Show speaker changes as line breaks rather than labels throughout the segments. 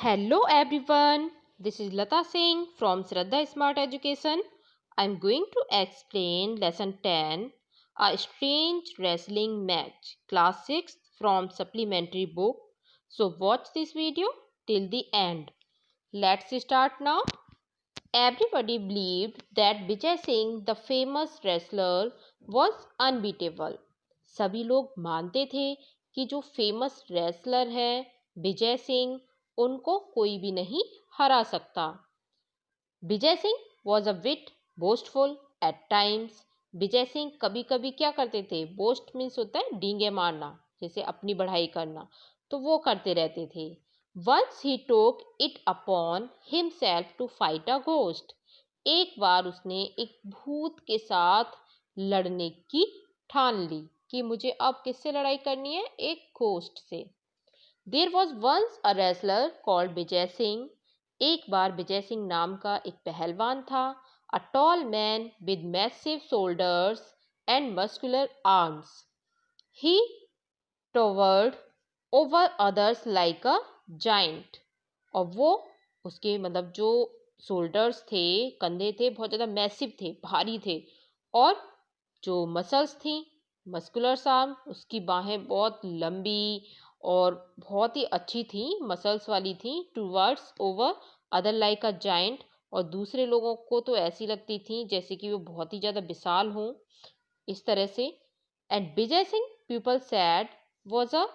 Hello everyone, this is Lata Singh from Shraddha Smart Education. I'm going to explain lesson 10, A Strange Wrestling Match, class 6 from supplementary book. So watch this video till the end. Let's start now. Everybody believed that Vijay Singh, the famous wrestler, was unbeatable. सभी लोग मानते थे कि जो famous wrestler है विजय सिंह, उनको कोई भी नहीं हरा सकता. Vijay Singh was a bit boastful at times. Vijay Singh कभी कभी क्या करते थे, बोस्ट मीन्स होता है डींगे मारना, जैसे अपनी बढ़ाई करना, तो वो करते रहते थे. Once he took it upon himself to fight a ghost. एक बार उसने एक भूत के साथ लड़ने की ठान ली कि मुझे अब किससे लड़ाई करनी है, एक घोस्ट से. There was once a wrestler called Vijay Singh. एक बार विजय सिंह नाम का एक पहलवान था. A tall man with massive shoulders and muscular arms. He towered over others like a giant. और वो उसके मतलब जो शोल्डर्स थे, कंधे थे, बहुत ज़्यादा मैसिव थे, भारी थे. और जो मसल्स थी, मस्कुलर आर्म, उसकी बाहें बहुत लंबी और बहुत ही अच्छी थी, मसल्स वाली थी. Towards over other like a giant. और दूसरे लोगों को तो ऐसी लगती थी जैसे कि वो बहुत ही ज़्यादा विशाल हों, इस तरह से. And Vijay Singh, people sad, was a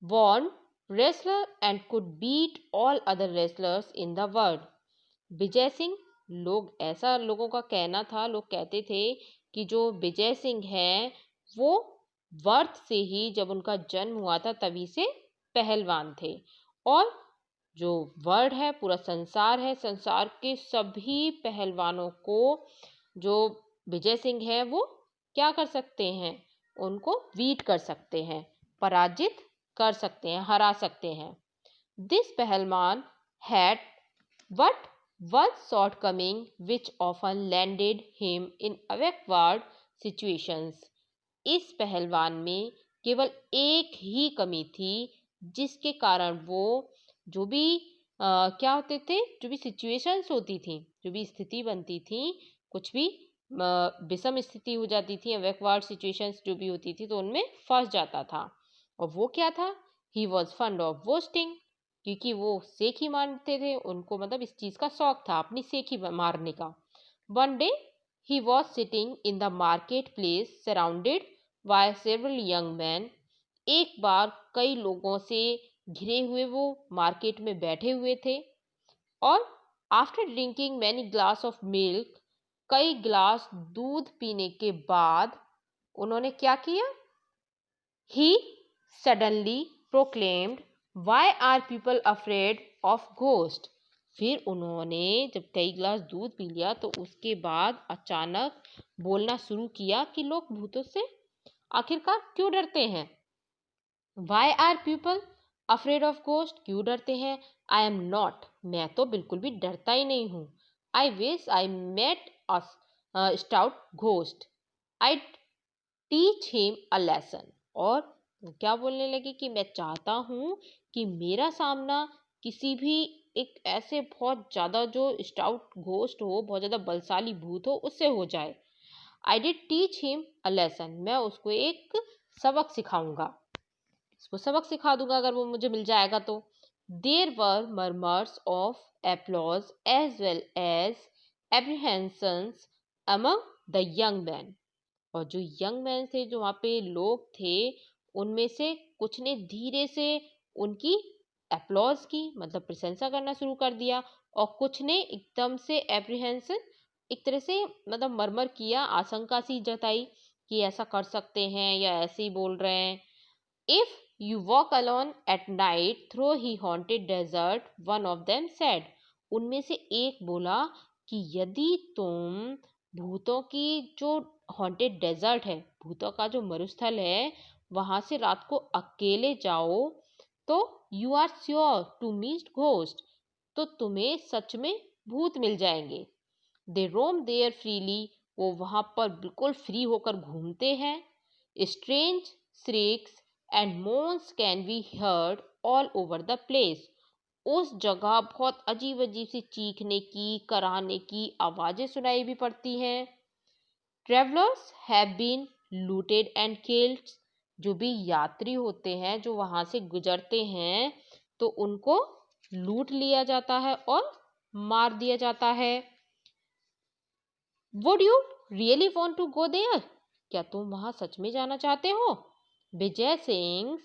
born wrestler and could beat all other wrestlers in the world. Vijay Singh, लोग ऐसा लोगों का कहना था, लोग कहते थे कि जो विजय सिंह हैं वो बर्थ से ही, जब उनका जन्म हुआ था तभी से पहलवान थे. और जो वर्ल्ड है, पूरा संसार है, संसार के सभी पहलवानों को जो विजय सिंह है वो क्या कर सकते हैं, उनको बीट कर सकते हैं, पराजित कर सकते हैं, हरा सकते हैं. दिस पहलवान had but one shortcoming which often landed him in awkward situations. इस पहलवान में केवल एक ही कमी थी जिसके कारण वो जो भी क्या होते थे, जो भी सिचुएशंस होती थी, जो भी स्थिति बनती थी, कुछ भी विषम स्थिति हो जाती थी, बैकवर्ड सिचुएशंस जो भी होती थी, तो उनमें फंस जाता था. और वो क्या था, he was fund of boasting. क्योंकि वो सेख ही मारते थे, उनको मतलब इस चीज़ का शौक था, अपनी सेख ही मारने का. One day he was sitting in the marketplace surrounded by several young men. एक बार कई लोगों से घिरे हुए वो मार्केट में बैठे हुए थे. और after drinking many glass of milk, कई ग्लास दूध पीने के बाद उन्होंने क्या किया, he suddenly proclaimed, why are people afraid of ghost. फिर उन्होंने जब कई गिलास दूध पी लिया तो उसके बाद अचानक बोलना शुरू किया कि लोग भूतों से आखिरकार क्यों डरते हैं. Why are people afraid of ghost, क्यों डरते हैं. आई एम नॉट, मैं तो बिल्कुल भी डरता ही नहीं हूँ. I wish I met a stout ghost, I teach him a lesson. और वो क्या बोलने लगे कि मैं चाहता हूँ कि मेरा सामना किसी भी एक ऐसे बहुत ज़्यादा जो स्टाउट घोस्ट हो, बहुत ज़्यादा बलशाली भूत हो, उससे हो जाए. I did teach him a lesson, मैं उसको एक सबक सिखाऊंगा, उसको सबक सिखा दूंगा अगर वो मुझे मिल जाएगा तो. There were murmurs of applause as well as apprehensions among the young man. और जो यंग मैन थे, जो वहाँ पे लोग थे, उनमें से कुछ ने धीरे से उनकी एप्लॉज की, मतलब प्रशंसा करना शुरू कर दिया. और कुछ ने एकदम से एप्रीहेंशन, एक तरह से मतलब मरमर किया, आशंका सी जताई कि ऐसा कर सकते हैं या ऐसे ही बोल रहे हैं. If you walk alone at night through he haunted desert, one of them said. उनमें से एक बोला कि यदि तुम भूतों की जो हॉन्टेड डेजर्ट है, भूतों का जो मरुस्थल है, वहां से रात को अकेले जाओ तो you are sure to meet ghost, तो तुम्हें सच में भूत मिल जाएंगे. दे रोम देयर फ्रीली, वो वहां पर बिल्कुल फ्री होकर घूमते हैं. Strange shrieks and moans can be heard all over the place. उस जगह बहुत अजीब अजीब सी चीखने की, कराहने की आवाजें सुनाई भी पड़ती हैं। Travellers have been looted and killed. जो भी यात्री होते हैं जो वहां से गुजरते हैं तो उनको लूट लिया जाता है और मार दिया जाता है। Would you really want to go there? क्या तुम वहां सच में जाना चाहते हो? Vijay Singh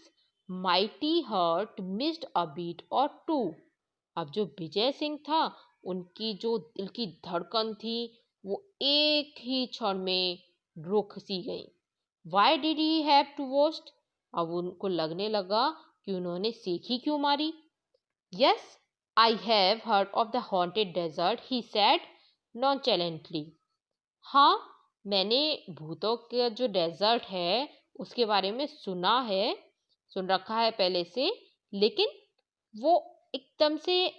mighty heart missed a beat or two. अब जो विजय सिंह था, उनकी जो दिल की धड़कन थी वो एक ही क्षण में रुक सी गई। Why did he have to boast? अब उनको लगने लगा कि उन्होंने सीखी क्यों मारी। Yes, I have heard of the haunted desert, he said nonchalantly. हाँ, मैंने भूतों का जो डेजर्ट है उसके बारे में सुना है, सुन रखा है पहले से, लेकिन वो एकदम से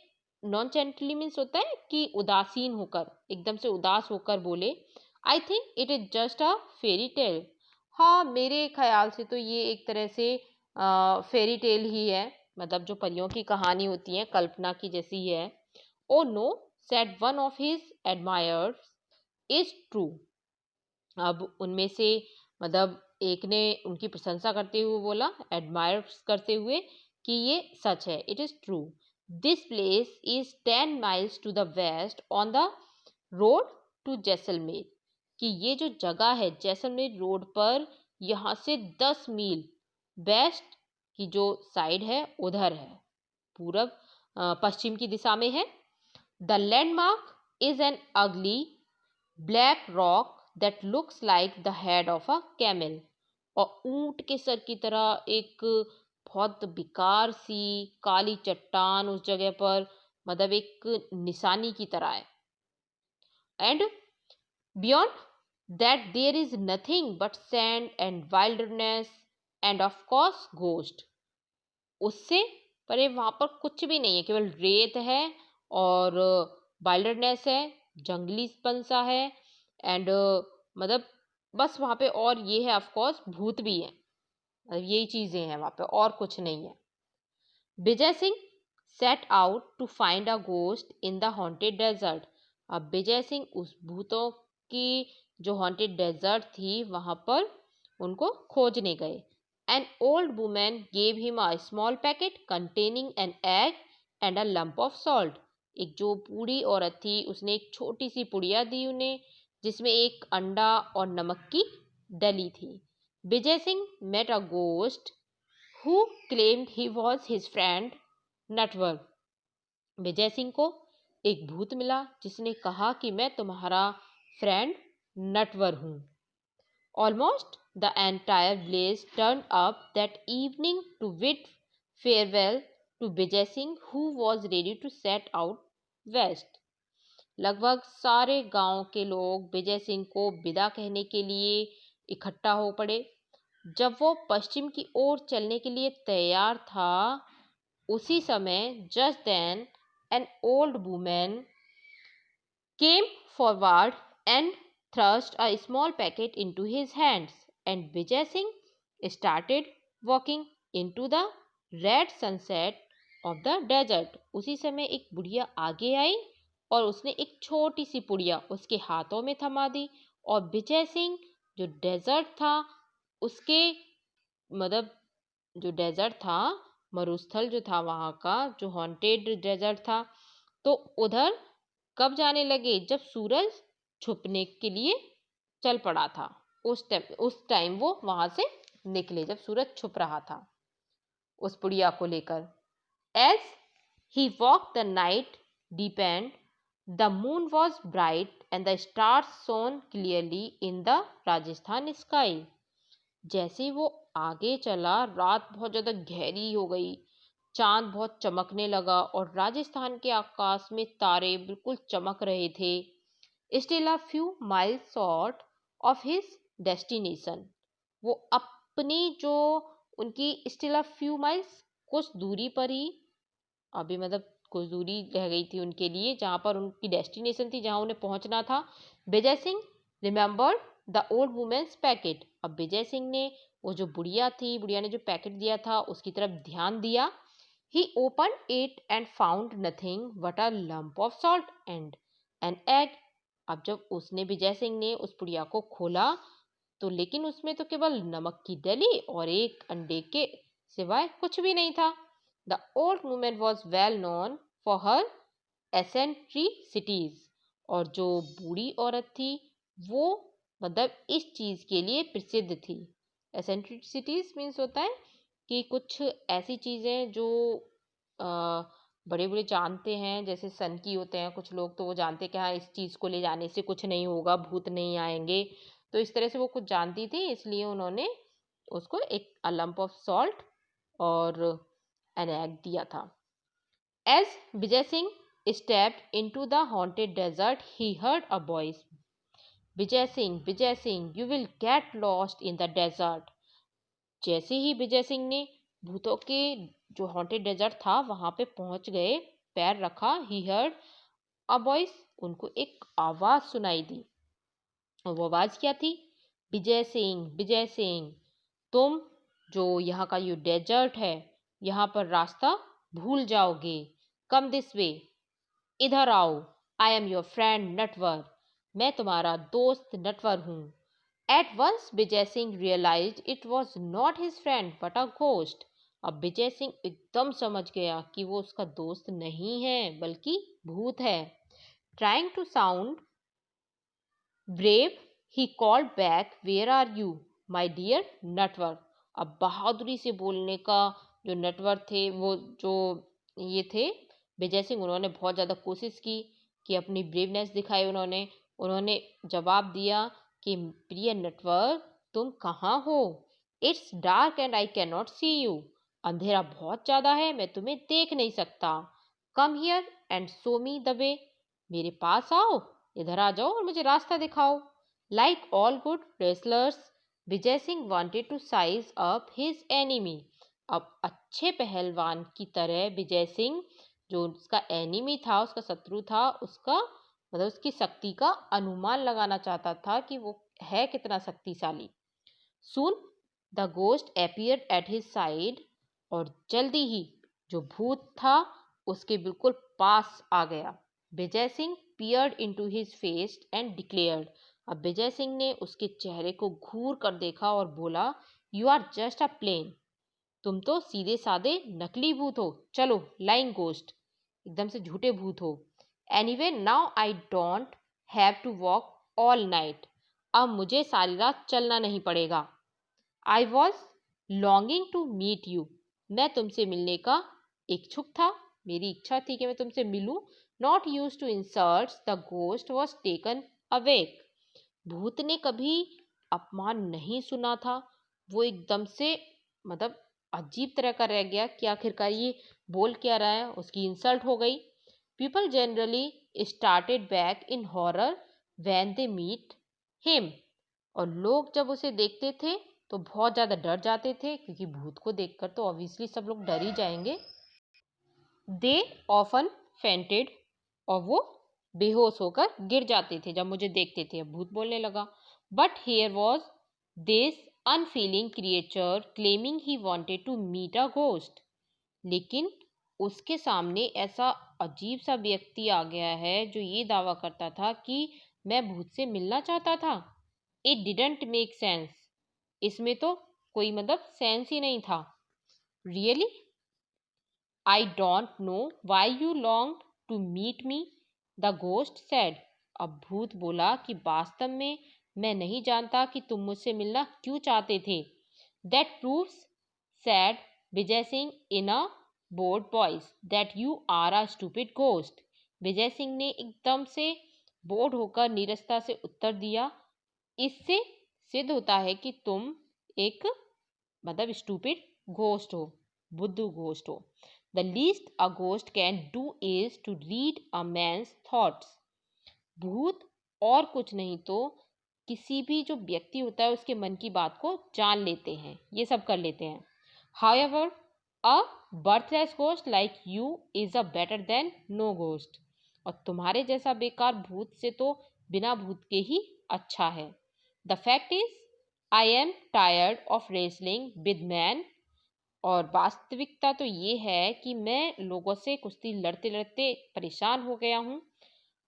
नॉनचैलेंटली मीन्स होता है कि उदासीन होकर, एकदम से उदास होकर बोले, I think it is just a fairy tale. हाँ, मेरे ख्याल से तो ये एक तरह से फेरी टेल ही है, मतलब जो परियों की कहानी होती है कल्पना की जैसी है। Oh no, said one of his admirers, is true. अब उनमें से मतलब एक ने उनकी प्रशंसा करते हुए बोला, एडमायर करते हुए, कि ये सच है, it is true. This place is 10 miles to the west on the road to Jaisalmer. कि ये जो जगह है जैसलमेर रोड पर, यहाँ से 10 मील वेस्ट की जो साइड है उधर है, पूरब पश्चिम की दिशा में है। द लैंडमार्क इज एन अगली black rock that looks like the head of a camel. और ऊंट के सर की तरह एक बहुत बेकार सी काली चट्टान उस जगह पर, मतलब एक निशानी की तरह है। And beyond that there is nothing but sand and wildness and of course ghost. उससे परे वहां पर कुछ भी नहीं है, केवल रेत है और वाइल्डनेस है, जंगलीपन सा है। एंड मतलब बस वहां पे और ये है, ऑफ कोर्स भूत भी है, मतलब यही चीजें हैं वहां पे, और कुछ नहीं है। Vijay Singh set out to find a ghost in the haunted desert. अब विजय सिंह उस भूतों की जो हॉन्टेड डेजर्ट थी वहां पर उनको खोजने गए। N old women gave him a small packet containing an egg and a lump of salt. एक जो बूढ़ी औरत थी उसने एक छोटी सी पुड़िया दी उन्हें, जिसमें एक अंडा और नमक की डली थी। Vijay Singh met a ghost who claimed he was his friend Natwar. Vijay Singh को एक भूत मिला जिसने कहा कि मैं तुम्हारा फ्रेंड नटवर हूँ। Almost the entire village turned up that evening to bid farewell to Vijay Singh, who was ready to set out west. लगभग सारे गांव के लोग विजय सिंह को विदा कहने के लिए इकट्ठा हो पड़े। जब वो पश्चिम की ओर चलने के लिए तैयार था, उसी समय just then an old women came forward and thrust a small packet into his hands, and Vijay Singh started walking into the red sunset of the desert. उसी समय एक बुढ़िया आगे आई और उसने एक छोटी सी पुड़िया उसके हाथों में थमा दी, और विजय सिंह जो डेजर्ट था उसके, मतलब जो डेजर्ट था, मरुस्थल जो था वहाँ का, जो हॉन्टेड डेजर्ट था, तो उधर कब जाने लगे? जब सूरज छुपने के लिए चल पड़ा था। उस टाइम वो वहां से निकले जब सूरज छुप रहा था उस पुड़िया को लेकर। As he walk the night deepened, the moon was bright and the stars shone clearly in the Rajasthan sky। जैसे ही वो आगे चला, रात बहुत ज्यादा गहरी हो गई, चांद बहुत चमकने लगा और राजस्थान के आकाश में तारे बिल्कुल चमक रहे थे। Still a few miles short of his destination. वो अपनी जो उनकी स्टिल अ फ्यू माइल्स, कुछ दूरी पर ही, अभी मतलब कुछ दूरी रह गई थी उनके लिए जहाँ पर उनकी डेस्टिनेशन थी, जहाँ उन्हें पहुंचना था। Vijay Singh remembered the old woman's packet. अब विजय सिंह ने वो जो बुढ़िया थी, बुढ़िया ने जो पैकेट दिया था उसकी तरफ ध्यान दिया। He opened it and found nothing but a lump of salt and an egg. अब जब उसने विजय सिंह ने उस पुड़िया को खोला तो लेकिन उसमें तो केवल नमक की डली और एक अंडे के सिवाय कुछ भी नहीं था. The old woman was well known for her eccentricities. और जो बूढ़ी औरत थी वो मतलब इस चीज के लिए प्रसिद्ध थी. एसेंट्रिसिटीज मीन्स होता है कि कुछ ऐसी चीजें जो बड़े बड़े जानते हैं, जैसे सन की होते हैं कुछ लोग, तो वो जानते हैं कि हाँ इस चीज को ले जाने से कुछ नहीं होगा, भूत नहीं आएंगे. तो इस तरह से वो कुछ जानती थी, इसलिए उन्होंने उसको एक लंप ऑफ सॉल्ट और एन एग दिया था. As Vijay Singh stepped into the haunted desert, he heard a voice. Vijay Singh, you will get lost in the desert. जैसे ही विजय सिंह ने भूतों के जो हॉन्टेड डेजर्ट था वहां पे पहुंच गए, पैर रखा, ही हर्ड अ वॉइस, उनको एक आवाज सुनाई दी. और वो आवाज क्या थी? विजय सिंह, तुम जो यहाँ का ये डेजर्ट है यहाँ पर रास्ता भूल जाओगे. कम दिस वे, इधर आओ. I am your friend Natwar, मैं तुम्हारा दोस्त नटवर हूँ. At once Vijay Singh realise it was not his friend but a ghost. अब विजय सिंह एकदम समझ गया कि वो उसका दोस्त नहीं है बल्कि भूत है. Trying to sound brave he called back, where are you my dear Natwar. अब बहादुरी से बोलने का जो नटवर थे, वो जो ये थे विजय सिंह, उन्होंने बहुत ज़्यादा कोशिश की कि अपनी ब्रेवनेस दिखाई. उन्होंने जवाब दिया कि प्रिय नटवर, तुम कहाँ हो? It's dark and I can not see you. अंधेरा बहुत ज़्यादा है, मैं तुम्हें देख नहीं सकता. Come here and show me the way, मेरे पास आओ, इधर आ जाओ और मुझे रास्ता दिखाओ. Like all good wrestlers, Vijay Singh wanted to size up his enemy. अब अच्छे पहलवान की तरह विजय सिंह जो उसका एनिमी था, उसका शत्रु था, उसका मतलब उसकी शक्ति का अनुमान लगाना चाहता था कि वो है कितना शक्तिशाली. Soon the ghost appeared at his side, और जल्दी ही जो भूत था उसके बिल्कुल पास आ गया. Vijay Singh peered into his face and declared. अब विजय सिंह ने उसके चेहरे को घूर कर देखा और बोला, you are just a plain, तुम तो सीधे साधे नकली भूत हो. चलो, लाइंग घोस्ट, एकदम से झूठे भूत हो. Anyway now I don't have to walk all night, अब मुझे सारी रात चलना नहीं पड़ेगा. I was longing to meet you, मैं तुमसे मिलने का इच्छुक था, मेरी इच्छा थी कि मैं तुमसे मिलूं. Not use to insult, the ghost was taken aback. भूत ने कभी अपमान नहीं सुना था, वो एकदम से मतलब अजीब तरह का रह गया कि आखिरकार ये बोल क्या रहा है, उसकी इंसल्ट हो गई. People generally started back in horror when they meet him. और लोग जब उसे देखते थे तो बहुत ज़्यादा डर जाते थे, क्योंकि भूत को देखकर तो ऑब्वियसली सब लोग डर ही जाएंगे. दे ऑफन फेंटेड, और वो बेहोश होकर गिर जाते थे जब मुझे देखते थे. अब भूत बोलने लगा. But here was this unfeeling creature claiming he wanted to meet a ghost. लेकिन उसके सामने ऐसा अजीब सा व्यक्ति आ गया है जो ये दावा करता था कि मैं भूत से मिलना चाहता था. इट डिडंट मेक सेंस, इसमें तो कोई मतलब सेंस ही नहीं था. Really I don't know why you long to meet me, the ghost said. अब भूत बोला कि वास्तव में मैं नहीं जानता कि तुम मुझसे मिलना क्यों चाहते थे. That proves, said Vijay Singh in a bored voice, that you are a stupid ghost. Vijay Singh ने एकदम से बोर्ड होकर नीरसता से उत्तर दिया, इससे सिद्ध होता है कि तुम एक मतलब स्टूपिड घोस्ट हो, बुद्धू घोस्ट हो. The least a ghost can do is to read a man's thoughts. भूत और कुछ नहीं तो किसी भी जो व्यक्ति होता है उसके मन की बात को जान लेते हैं, ये सब कर लेते हैं. However a worthless ghost like you is a better than no ghost. और तुम्हारे जैसा बेकार भूत से तो बिना भूत के ही अच्छा है. The fact is I am tired of wrestling with man, और वास्तविकता तो ये है कि मैं लोगों से कुश्ती लड़ते लड़ते परेशान हो गया हूँ।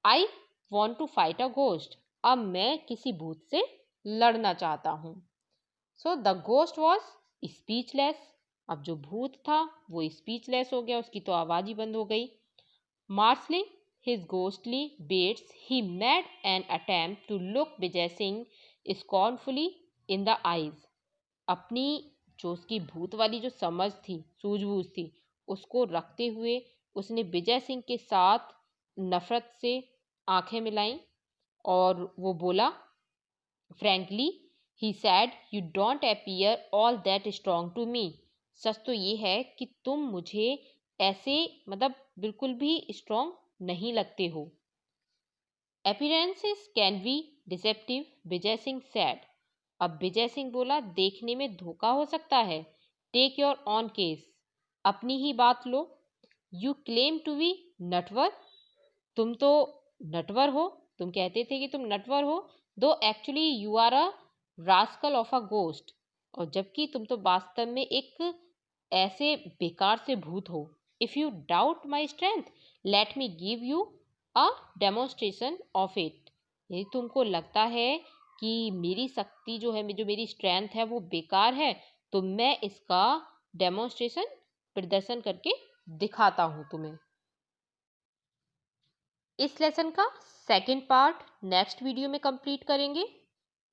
I want to fight a ghost. अब मैं किसी भूत से लड़ना चाहता हूँ। So the ghost was speechless. अब जो भूत था वो स्पीचलेस हो गया, उसकी तो आवाज ही बंद हो गई। Marshalling his ghostly baits, he made an attempt to look Vijay Singh scornfully in the eyes. अपनी जो उसकी भूत वाली जो समझ थी, सूझबूझ थी, उसको रखते हुए उसने विजय सिंह के साथ नफरत से आंखें मिलाई और वो बोला, frankly he said, you don't appear all that strong to me. सच तो ये है कि तुम मुझे ऐसे मतलब बिल्कुल भी स्ट्रॉन्ग नहीं लगते हो। Appearances can be deceptive, Vijay Singh sad. अब विजय सिंह बोला, देखने में धोखा हो सकता है। टेक योर ऑन केस, अपनी ही बात लो। You claim to be Natwar, तुम तो नटवर हो, तुम कहते थे कि तुम नटवर हो। Though actually you are a rascal of a ghost, और जबकि तुम तो वास्तव में एक ऐसे बेकार से भूत हो। If you doubt my strength, let me give you a demonstration of it. यदि तुमको लगता है कि मेरी शक्ति जो है, जो मेरी स्ट्रेंथ है वो बेकार है, तो मैं इसका डेमोन्स्ट्रेशन प्रदर्शन करके दिखाता हूँ तुम्हें। इस लेसन का सेकेंड पार्ट नेक्स्ट वीडियो में कंप्लीट करेंगे।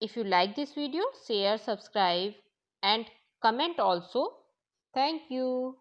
If you like this video, share, subscribe and comment also. Thank you.